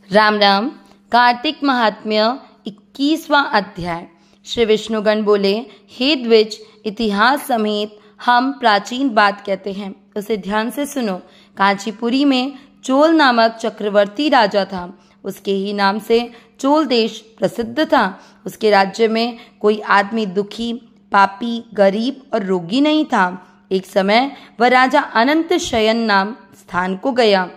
राम राम। कार्तिक महात्म्य 21वां अध्याय। श्री विष्णुगण बोले, हे द्विज, इतिहास समेत हम प्राचीन बात कहते हैं, उसे ध्यान से सुनो। कांचीपुरी में चोल नामक चक्रवर्ती राजा था। उसके ही नाम से चोल देश प्रसिद्ध था। उसके राज्य में कोई आदमी दुखी, पापी, गरीब और रोगी नहीं था। एक समय वह राजा अनंत शयन नाम स्थान को गया,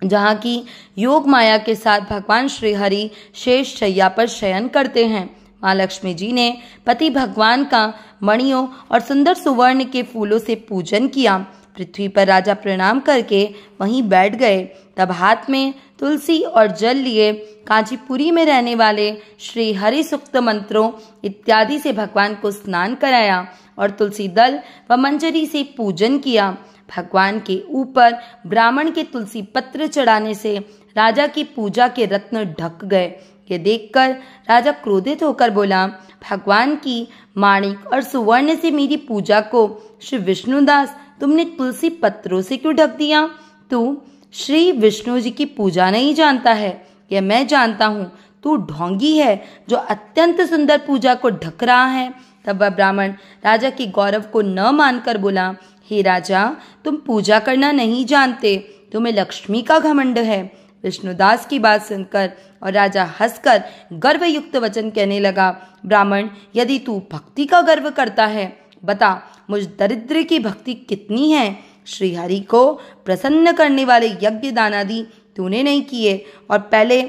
जहाँ की योग माया के साथ भगवान श्री हरि शेष शैया पर शयन करते हैं। माँ लक्ष्मी जी ने पति भगवान का मणियों और सुंदर सुवर्ण के फूलों से पूजन किया। पृथ्वी पर राजा प्रणाम करके वहीं बैठ गए। तब हाथ में तुलसी और जल लिए कांचीपुरी में रहने वाले श्री हरि सूक्त मंत्रों इत्यादि से भगवान को स्नान कराया और तुलसी दल व मंजरी से पूजन किया। भगवान के ऊपर ब्राह्मण के तुलसी पत्र चढ़ाने से राजा की पूजा के रत्न ढक गए। ये देखकर राजा क्रोधित होकर बोला, भगवान की माणिक और सुवर्ण से मेरी पूजा को श्री विष्णुदास तुमने तुलसी पत्रों से क्यों ढक दिया? तू श्री विष्णु जी की पूजा नहीं जानता है, यह मैं जानता हूँ। तू ढोंगी है जो अत्यंत सुंदर पूजा को ढक रहा है। तब वह ब्राह्मण राजा की गौरव को न मानकर बोला, हे राजा, तुम पूजा करना नहीं जानते, तुम्हें लक्ष्मी का घमंड है। विष्णुदास की बात सुनकर और राजा हंसकर गर्वयुक्त वचन कहने लगा, ब्राह्मण, यदि तू भक्ति का गर्व करता है, बता मुझ दरिद्र की भक्ति कितनी है। श्री हरि को प्रसन्न करने वाले यज्ञ दानादि तूने नहीं किए और पहले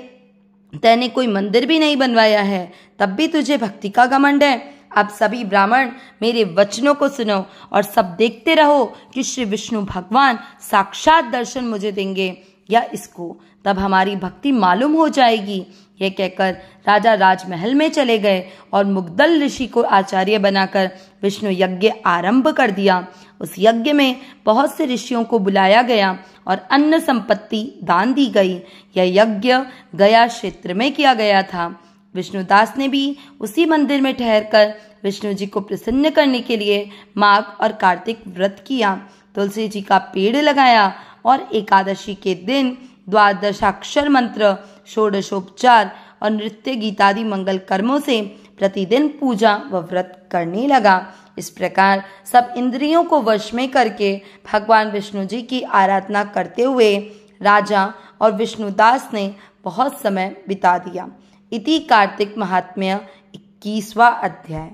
तैने कोई मंदिर भी नहीं बनवाया है, तब भी तुझे भक्ति का घमंड है। अब सभी ब्राह्मण मेरे वचनों को सुनो और सब देखते रहो कि श्री विष्णु भगवान साक्षात दर्शन मुझे देंगे या इसको, तब हमारी भक्ति मालूम हो जाएगी। यह कहकर राजा राजमहल में चले गए और मुग्दल ऋषि को आचार्य बनाकर विष्णु यज्ञ आरंभ कर दिया। उस यज्ञ में बहुत से ऋषियों को बुलाया गया और अन्न संपत्ति दान दी गई। यह यज्ञ गया क्षेत्र में किया गया था। विष्णुदास ने भी उसी मंदिर में ठहरकर विष्णु जी को प्रसन्न करने के लिए माघ और कार्तिक व्रत किया, तुलसी जी का पेड़ लगाया और एकादशी के दिन द्वादशाक्षर मंत्र, षोडशोपचार और नृत्य गीतादि मंगल कर्मों से प्रतिदिन पूजा व व्रत करने लगा। इस प्रकार सब इंद्रियों को वश में करके भगवान विष्णु जी की आराधना करते हुए राजा और विष्णुदास ने बहुत समय बिता दिया। इति कार्तिक महात्म्य 21वां अध्याय।